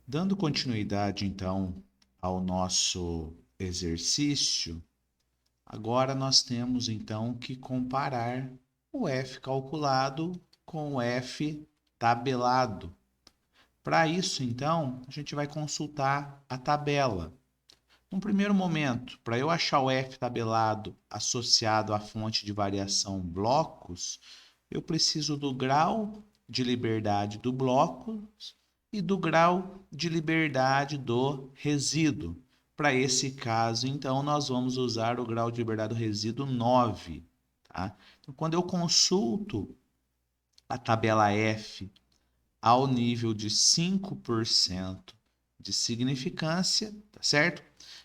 Dando continuidade, então, ao nosso exercício, agora nós temos, então, que comparar o f calculado com o f tabelado. Para isso, então, a gente vai consultar a tabela. No primeiro momento, para eu achar o f tabelado associado à fonte de variação blocos, eu preciso do grau de liberdade do bloco e do grau de liberdade do resíduo. Para esse caso, então, nós vamos usar o grau de liberdade do resíduo 9. Tá? Então, quando eu consulto a tabela F ao nível de 5% de significância, tá certo?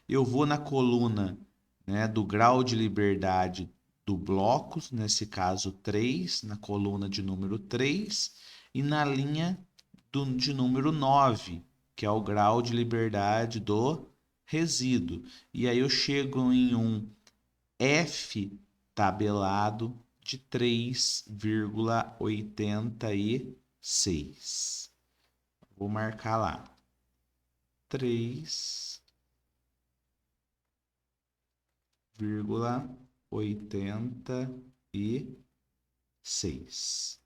Eu vou na coluna, né, do grau de liberdade do bloco, nesse caso 3, na coluna de número 3, e na linha de número 9, que é o grau de liberdade do resíduo. E aí eu chego em um F tabelado de 3,86. Vou marcar lá. 3,86.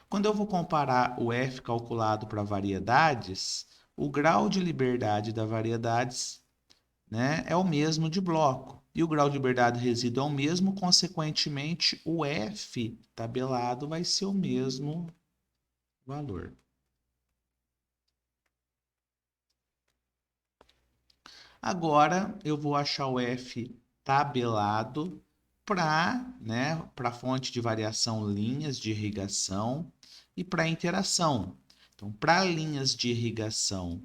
Quando eu vou comparar o F calculado para variedades, o grau de liberdade das variedades, né, é o mesmo de bloco. E o grau de liberdade do resíduo é o mesmo, consequentemente, o F tabelado vai ser o mesmo valor. Agora eu vou achar o F tabelado para, né, para fonte de variação linhas de irrigação e para interação. Então, para linhas de irrigação,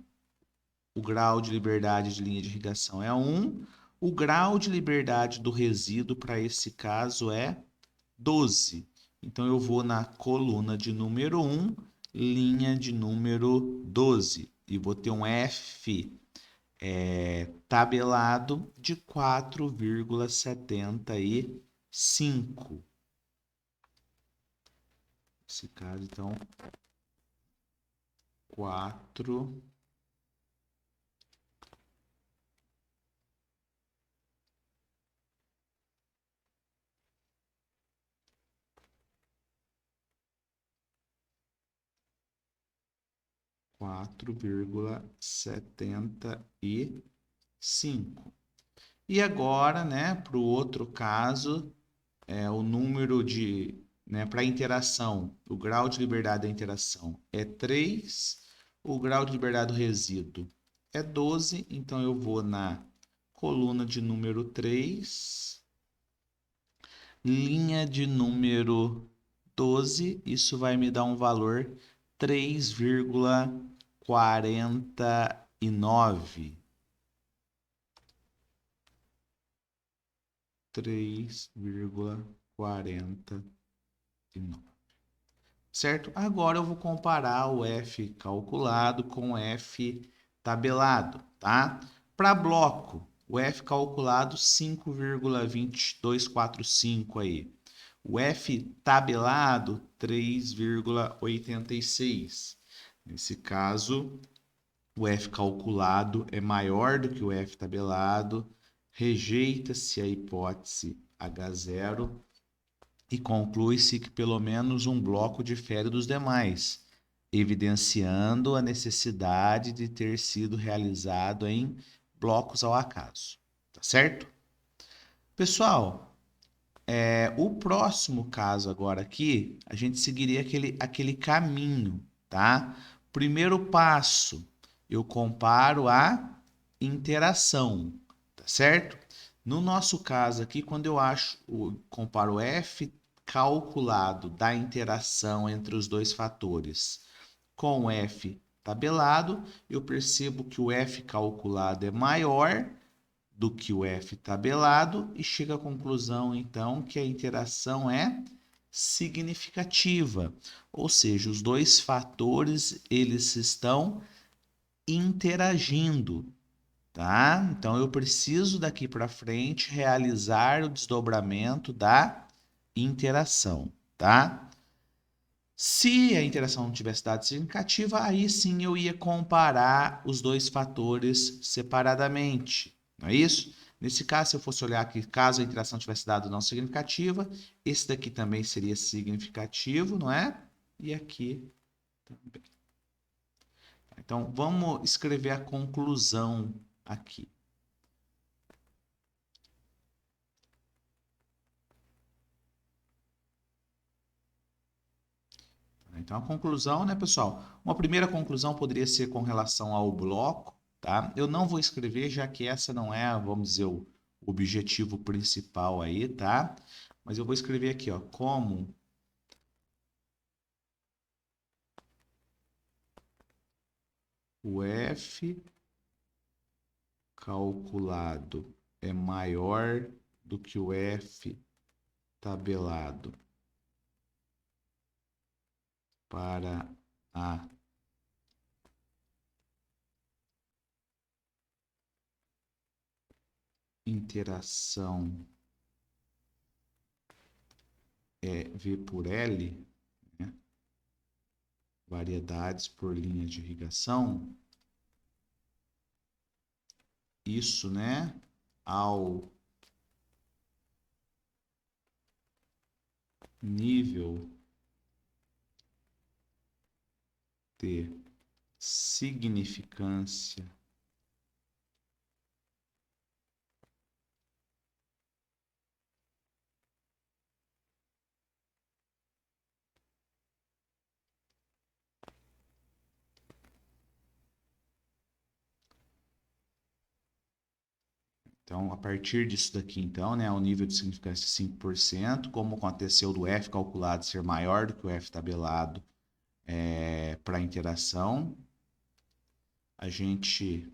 o grau de liberdade de linha de irrigação é 1, o grau de liberdade do resíduo para esse caso é 12. Então, eu vou na coluna de número 1, linha de número 12, e vou ter um F tabelado de 4,75. Nesse caso, então, 4 4,75. E agora, né, para o outro caso, o número de, né, para interação, o grau de liberdade da interação é 3, o grau de liberdade do resíduo é 12, então eu vou na coluna de número 3, linha de número 12, isso vai me dar um valor 3,49. 3,49. Certo? Agora eu vou comparar o F calculado com o F tabelado, tá? Para bloco, o F calculado 5,2245 aí. O F tabelado 3,86. Nesse caso, o F calculado é maior do que o F tabelado, rejeita-se a hipótese H0 e conclui-se que pelo menos um bloco difere dos demais, evidenciando a necessidade de ter sido realizado em blocos ao acaso. Tá certo? Pessoal, o próximo caso agora aqui, a gente seguiria aquele caminho, tá? Primeiro passo, eu comparo a interação, tá certo? No nosso caso aqui, quando eu comparo o F calculado da interação entre os dois fatores com o F tabelado, eu percebo que o F calculado é maior do que o F tabelado e chego à conclusão, então, que a interação é significativa, ou seja, os dois fatores eles estão interagindo, tá? Então eu preciso daqui para frente realizar o desdobramento da interação, tá? Se a interação não tivesse dado significativa, aí sim eu ia comparar os dois fatores separadamente, não é isso? Nesse caso, se eu fosse olhar aqui, caso a interação tivesse dado não significativa, esse daqui também seria significativo, não é? E aqui também. Então, vamos escrever a conclusão aqui. Então, a conclusão, né, pessoal? Uma primeira conclusão poderia ser com relação ao bloco, tá? Eu não vou escrever, já que essa não é, vamos dizer, o objetivo principal aí, tá? Mas eu vou escrever aqui, ó, como o F calculado é maior do que o F tabelado para a interação V por L, né? Variedades por linha de irrigação, isso, né, ao nível de significância Então, a partir disso daqui, então, né, o nível de significância 5%, como aconteceu do F calculado ser maior do que o F tabelado para a interação, a gente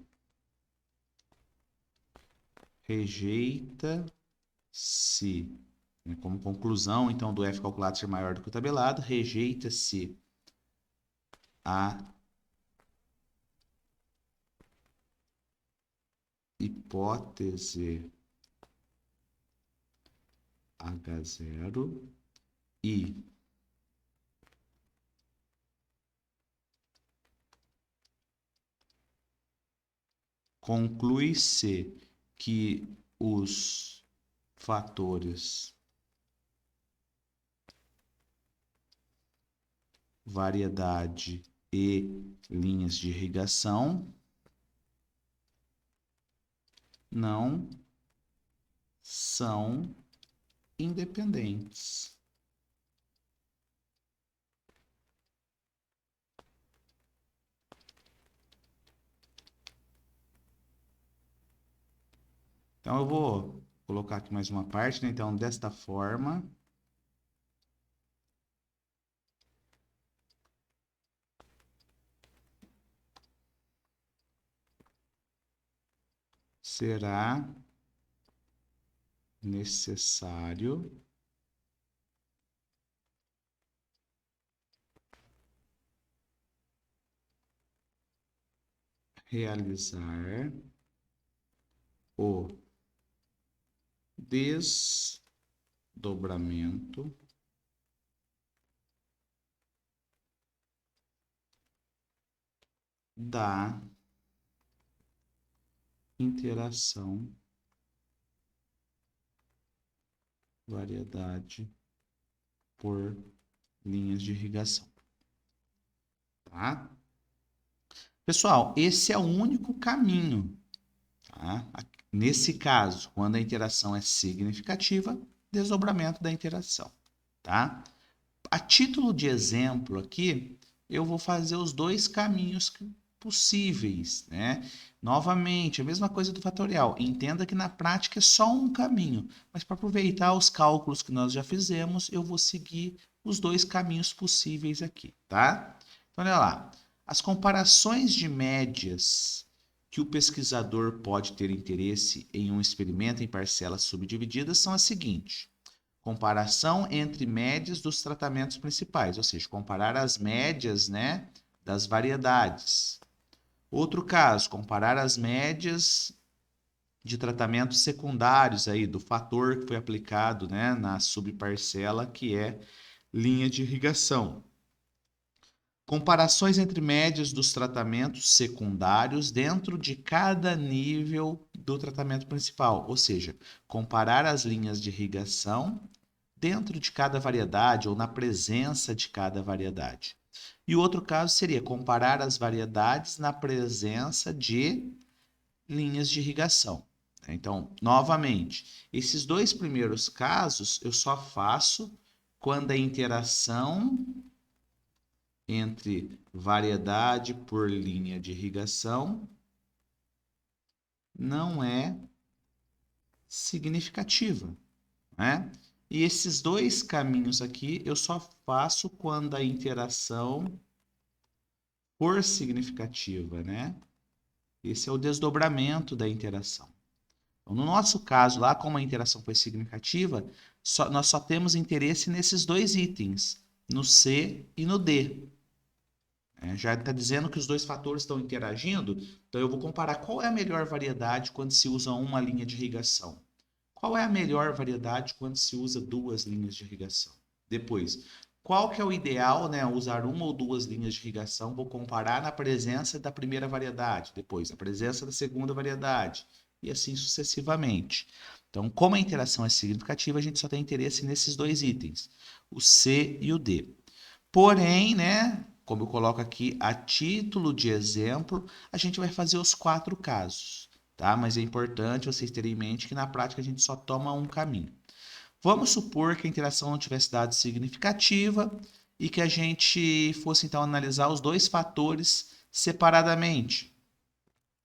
rejeita-se, né, como conclusão, então, do F calculado ser maior do que o tabelado, rejeita-se a hipótese H0 e conclui-se que os fatores variedade e linhas de irrigação não são independentes. Então, eu vou colocar aqui mais uma parte, né? Então, desta forma, será necessário realizar o desdobramento da interação variedade por linhas de irrigação, tá? Pessoal, esse é o único caminho, tá? Nesse caso, quando a interação é significativa, desdobramento da interação, tá? A título de exemplo aqui, eu vou fazer os dois caminhos possíveis, né? Novamente, a mesma coisa do fatorial. Entenda que na prática é só um caminho, mas para aproveitar os cálculos que nós já fizemos, eu vou seguir os dois caminhos possíveis aqui, tá? Então, olha lá. As comparações de médias que o pesquisador pode ter interesse em um experimento em parcelas subdivididas são as seguintes: comparação entre médias dos tratamentos principais, ou seja, comparar as médias, né, das variedades. Outro caso, comparar as médias de tratamentos secundários aí do fator que foi aplicado, né, na subparcela, que é linha de irrigação. Comparações entre médias dos tratamentos secundários dentro de cada nível do tratamento principal, ou seja, comparar as linhas de irrigação dentro de cada variedade ou na presença de cada variedade. E o outro caso seria comparar as variedades na presença de linhas de irrigação. Então, novamente, esses dois primeiros casos eu só faço quando a interação entre variedade por linha de irrigação não é significativa, né? E esses dois caminhos aqui eu só faço quando a interação for significativa, né? Esse é o desdobramento da interação. Então, no nosso caso, lá como a interação foi significativa, nós só temos interesse nesses dois itens, no C e no D. Já está dizendo que os dois fatores estão interagindo, então eu vou comparar qual é a melhor variedade quando se usa uma linha de irrigação. Qual é a melhor variedade quando se usa duas linhas de irrigação? Depois, qual que é o ideal, né? Usar uma ou duas linhas de irrigação, vou comparar na presença da primeira variedade, depois a presença da segunda variedade, e assim sucessivamente. Então, como a interação é significativa, a gente só tem interesse nesses dois itens, o C e o D. Porém, né, como eu coloco aqui a título de exemplo, a gente vai fazer os 4 casos, tá? Mas é importante vocês terem em mente que na prática a gente só toma um caminho. Vamos supor que a interação não tivesse dado significativa e que a gente fosse então analisar os dois fatores separadamente.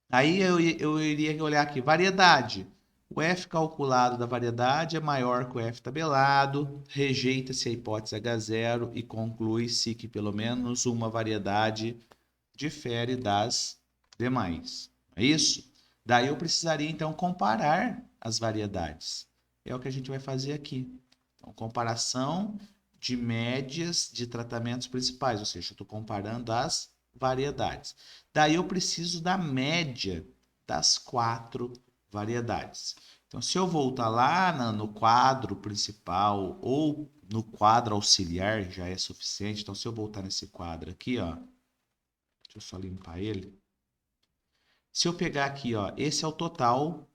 Aí eu iria olhar aqui, variedade. O F calculado da variedade é maior que o F tabelado, rejeita-se a hipótese H0 e conclui-se que pelo menos uma variedade difere das demais. É isso? Daí eu precisaria então comparar as variedades. É o que a gente vai fazer aqui. Então, comparação de médias de tratamentos principais, ou seja, eu estou comparando as variedades. Daí eu preciso da média das 4 variedades. Então, se eu voltar lá no quadro principal ou no quadro auxiliar, já é suficiente. Então, se eu voltar nesse quadro aqui, ó, deixa eu só limpar ele. Se eu pegar aqui, ó, esse é o total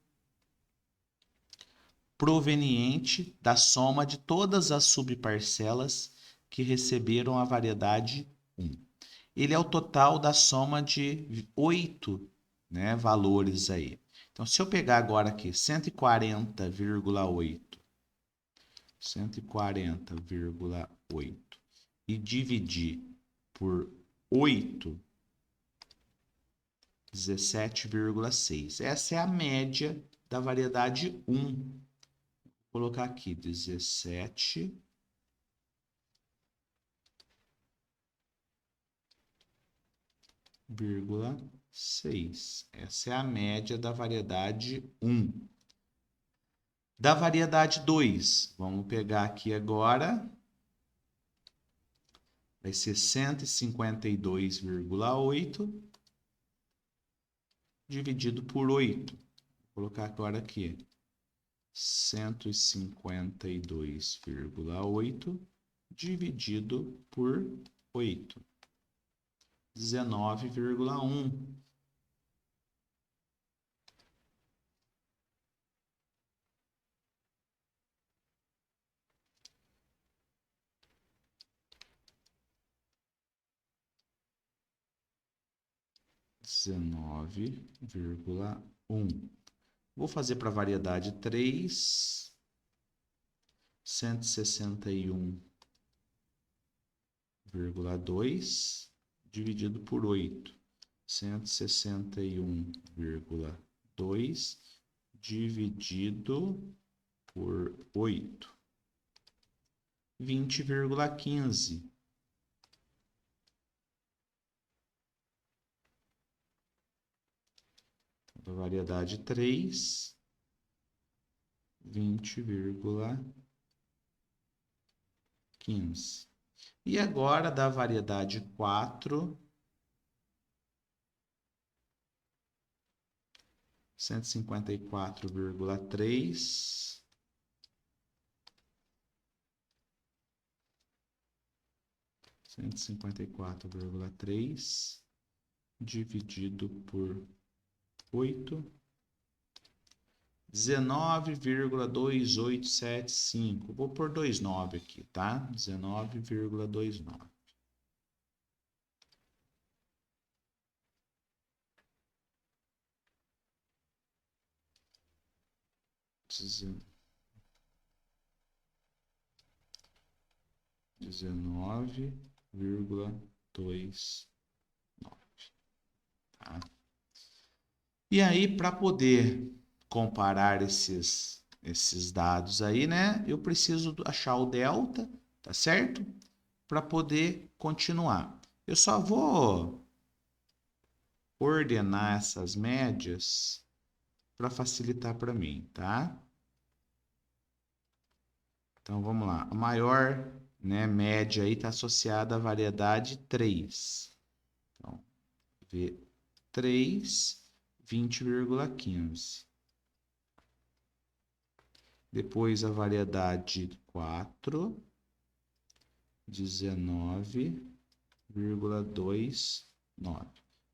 proveniente da soma de todas as subparcelas que receberam a variedade 1. Ele é o total da soma de 8, né, valores aí. Então, se eu pegar agora aqui 140,8 e dividir por 8, 17,6. Essa é a média da variedade 1. Vou colocar aqui 17,6. Essa é a média da variedade 1. Da variedade 2, vamos pegar aqui agora, vai ser 152,8 dividido por 8. Vou colocar agora aqui 152,8 dividido por 8. 19,1. Vou fazer para a variedade 3, 161,2 dividido por 8. 161,2 dividido por 8. 20,15. A variedade 3, 20,15. E agora da variedade 4, 154,3 . 154,3 dividido por 8, 19,2875. Vou pôr 29 aqui, tá? 19,29. $19,29. Tá? E aí, para poder comparar esses dados aí, né? Eu preciso achar o delta, tá certo? Para poder continuar. Eu só vou ordenar essas médias para facilitar para mim, tá? Então vamos lá. A maior, né, média aí está associada à variedade 3. Então, V3, 20,15. Depois a variedade 4, 19,29.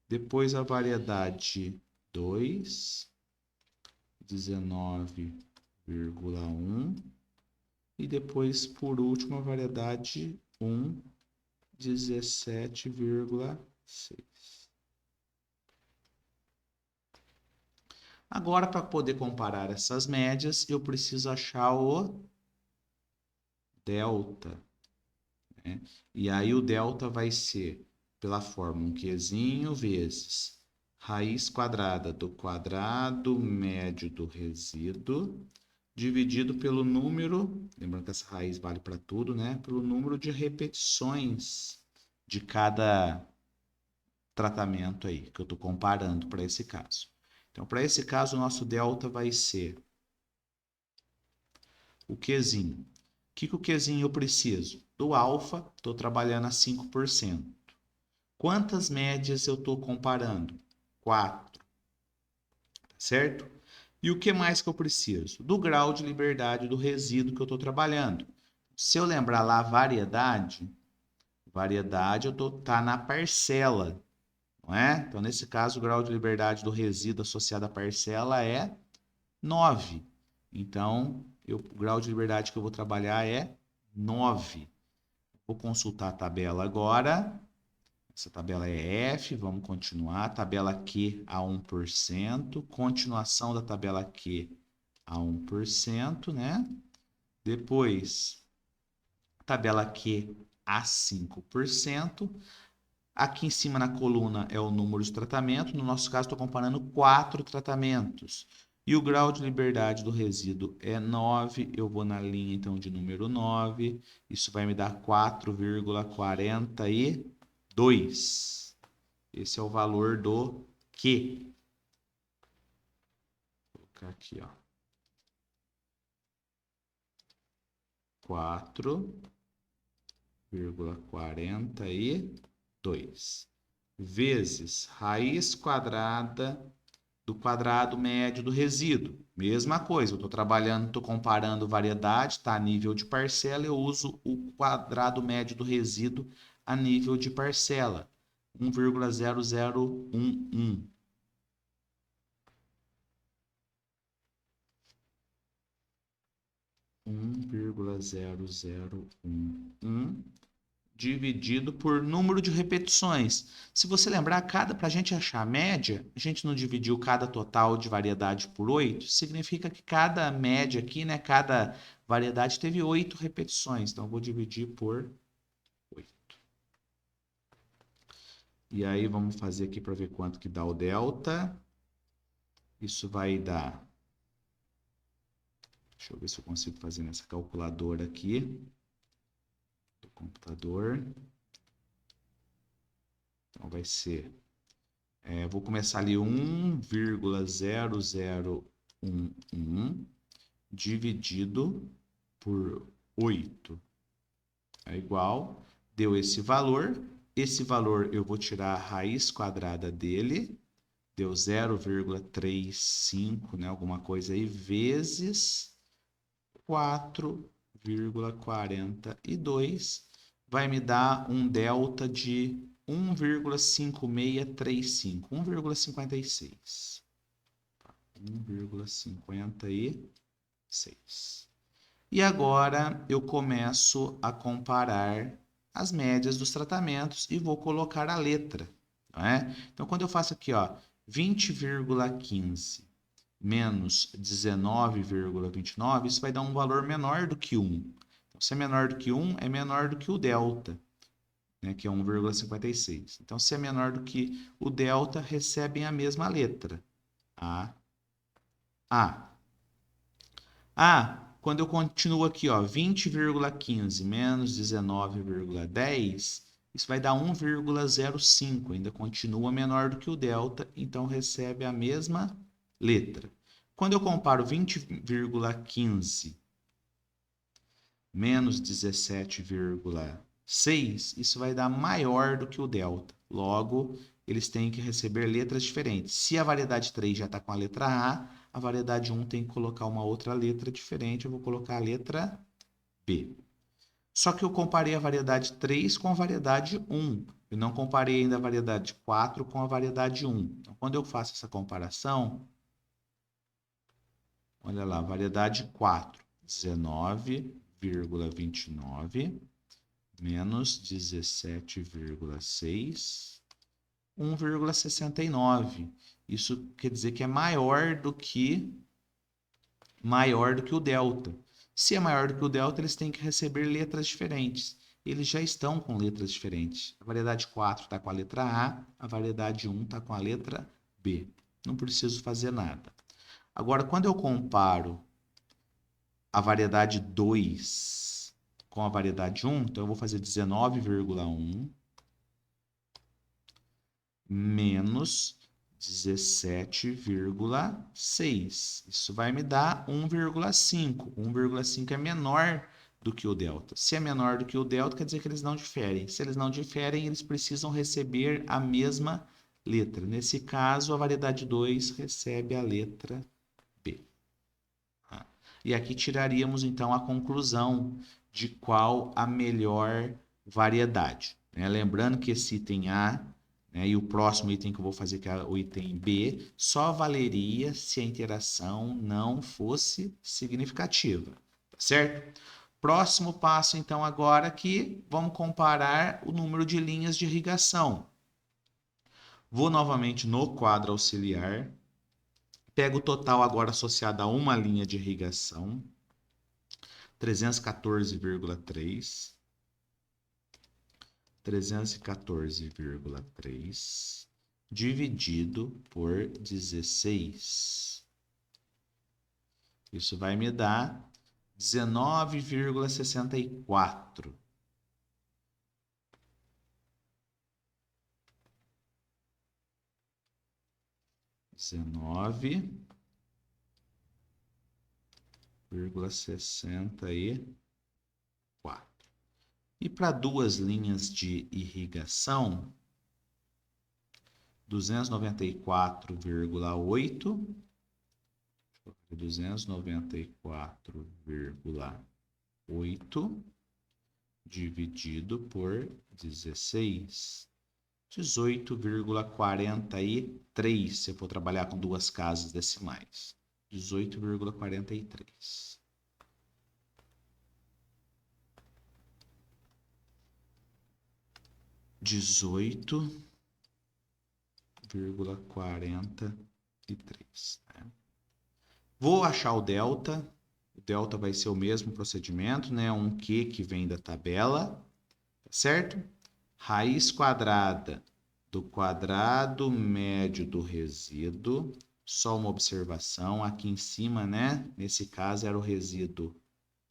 Depois a variedade 2, 19,1. E depois, por último, a variedade 1, 17,6. Agora, para poder comparar essas médias, eu preciso achar o delta, né? E aí o delta vai ser pela fórmula 1 Qzinho vezes raiz quadrada do quadrado médio do resíduo dividido pelo número, lembrando que essa raiz vale para tudo, né? Pelo número de repetições de cada tratamento aí, que eu estou comparando para esse caso. Então, para esse caso, o nosso delta vai ser o Qzinho. O que o Qzinho eu preciso? Do alfa, estou trabalhando a 5%. Quantas médias eu estou comparando? 4, certo? E o que mais que eu preciso? Do grau de liberdade do resíduo que eu estou trabalhando. Se eu lembrar lá a variedade eu tá na parcela, não é? Então, nesse caso, o grau de liberdade do resíduo associado à parcela é 9. Então, o grau de liberdade que eu vou trabalhar é 9. Vou consultar a tabela agora. Essa tabela é F, vamos continuar. Tabela Q a 1%. Continuação da tabela Q a 1%, né? Depois, tabela Q a 5%. Aqui em cima na coluna é o número de tratamento. No nosso caso, estou comparando 4 tratamentos. E o grau de liberdade do resíduo é 9. Eu vou na linha, então, de número 9. Isso vai me dar 4,42. Esse é o valor do Q. Vou colocar aqui, ó. 4,42 vezes raiz quadrada do quadrado médio do resíduo. Mesma coisa, eu estou trabalhando, estou comparando variedade, está a nível de parcela, eu uso o quadrado médio do resíduo a nível de parcela. 1,0011. 1,0011 dividido por número de repetições. Se você lembrar, para a gente achar a média, a gente não dividiu cada total de variedade por 8, significa que cada média aqui, né, cada variedade teve 8 repetições. Então, eu vou dividir por 8. E aí, vamos fazer aqui para ver quanto que dá o delta. Isso vai dar... Deixa eu ver se eu consigo fazer nessa calculadora aqui do computador. Então, vai ser... vou começar ali 1,0011 dividido por 8 é igual, deu esse valor. Esse valor eu vou tirar a raiz quadrada dele, deu 0,35, né, alguma coisa aí, vezes 4,42, vai me dar um delta de 1,5635, 1,56. 1,56. E agora eu começo a comparar as médias dos tratamentos e vou colocar a letra, não é? Então, quando eu faço aqui, ó, 20,15 menos 19,29, isso vai dar um valor menor do que 1. Então, se é menor do que 1, é menor do que o delta, né, que é 1,56. Então, se é menor do que o delta, recebem a mesma letra. A. Quando eu continuo aqui, ó, 20,15 menos 19,10, isso vai dar 1,05, ainda continua menor do que o delta, então recebe a mesma letra. Quando eu comparo 20,15 menos 17,6, isso vai dar maior do que o delta. Logo, eles têm que receber letras diferentes. Se a variedade 3 já está com a letra a variedade 1 tem que colocar uma outra letra diferente. Eu vou colocar a letra B. Só que eu comparei a variedade 3 com a variedade 1. Eu não comparei ainda a variedade 4 com a variedade 1. Então, quando eu faço essa comparação, olha lá, variedade 4, 19,29 menos 17,6, 1,69. Isso quer dizer que é maior do que o delta. Se é maior do que o delta, eles têm que receber letras diferentes. Eles já estão com letras diferentes. A variedade 4 está com a letra a variedade 1 está com a letra B. Não preciso fazer nada. Agora, quando eu comparo a variedade 2 com a variedade 1, então eu vou fazer 19,1 menos 17,6. Isso vai me dar 1,5. 1,5 é menor do que o delta. Se é menor do que o delta, quer dizer que eles não diferem. Se eles não diferem, eles precisam receber a mesma letra. Nesse caso, a variedade 2 recebe a letra B. E aqui tiraríamos, então, a conclusão de qual a melhor variedade. Lembrando que esse item A, e o próximo item que eu vou fazer, que é o item B, só valeria se a interação não fosse significativa, tá certo? Próximo passo, então, agora que vamos comparar o número de linhas de irrigação. Vou novamente no quadro auxiliar, pego o total agora associado a uma linha de irrigação, 314,3. 314,3 dividido por 16. Isso vai me dar 19,64. 19,64. E para duas linhas de irrigação, 294,8 dividido por 16. 18,43, se eu for trabalhar com duas casas decimais. 18,43. 18,43. Né? Vou achar o delta. O delta vai ser o mesmo procedimento, né? Um Q que vem da tabela, certo? Raiz quadrada do quadrado médio do resíduo. Só uma observação aqui em cima, né? Nesse caso era o resíduo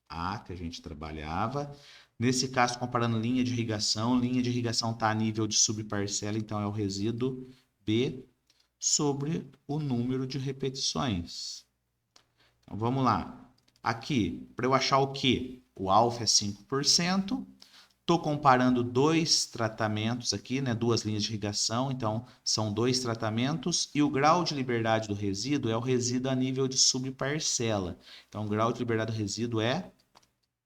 A que a gente trabalhava. Nesse caso, comparando linha de irrigação está a nível de subparcela, então é o resíduo B sobre o número de repetições. Então, vamos lá. Aqui, para eu achar o Q, o alfa é 5%. Estou comparando dois tratamentos aqui, né? Duas linhas de irrigação, então são dois tratamentos. E o grau de liberdade do resíduo é o resíduo a nível de subparcela. Então, o grau de liberdade do resíduo é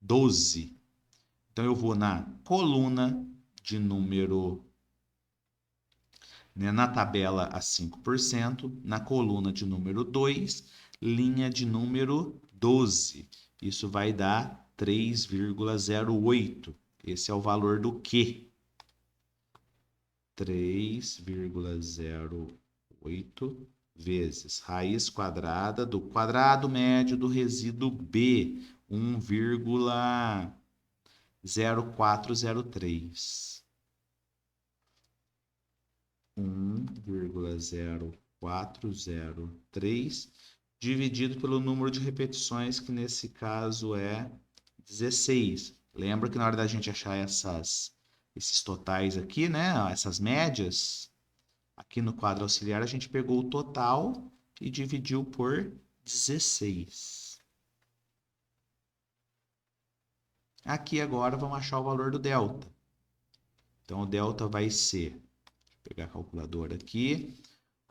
12. Então, eu vou na coluna de número, né, na tabela a 5%, na coluna de número 2, linha de número 12. Isso vai dar 3,08. Esse é o valor do Q. 3,08 vezes raiz quadrada do quadrado médio do resíduo B, 1,0403. 1,0403 dividido pelo número de repetições, que nesse caso é 16. Lembra que na hora da gente achar esses totais aqui, né, essas médias, aqui no quadro auxiliar a gente pegou o total e dividiu por 16. Aqui agora vamos achar o valor do delta. Então, o delta vai ser, deixa eu pegar a calculadora aqui,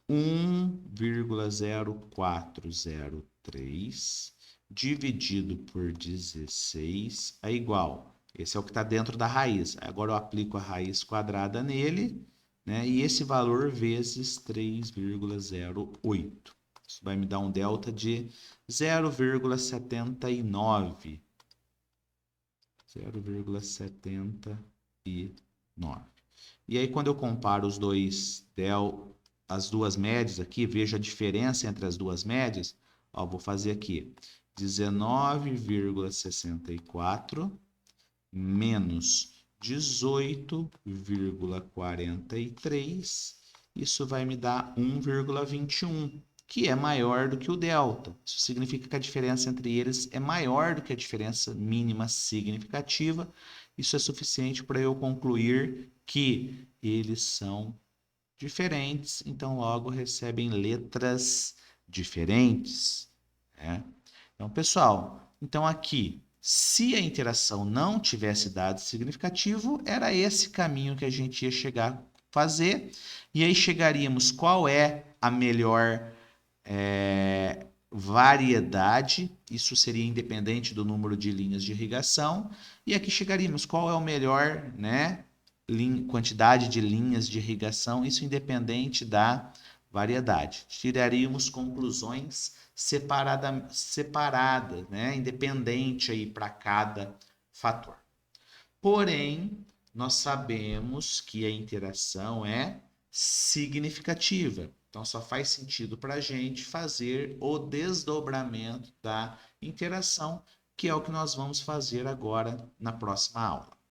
1,0403 dividido por 16 é igual. Esse é o que está dentro da raiz. Agora eu aplico a raiz quadrada nele, né? E esse valor vezes 3,08. Isso vai me dar um delta de 0,79. 0,79. E aí, quando eu comparo as duas médias aqui, vejo a diferença entre as duas médias. Ó, vou fazer aqui 19,64 menos 18,43. Isso vai me dar 1,21, que é maior do que o delta. Isso significa que a diferença entre eles é maior do que a diferença mínima significativa. Isso é suficiente para eu concluir que eles são diferentes, então logo recebem letras diferentes, né? Então, pessoal, então aqui, se a interação não tivesse dado significativo, era esse caminho que a gente ia chegar a fazer, e aí chegaríamos qual é a melhor variedade, isso seria independente do número de linhas de irrigação, e aqui chegaríamos qual é o melhor, né, quantidade de linhas de irrigação, isso independente da variedade. Tiraríamos conclusões separadas, né, independente aí para cada fator. Porém, nós sabemos que a interação é significativa. Então, só faz sentido para a gente fazer o desdobramento da interação, que é o que nós vamos fazer agora na próxima aula.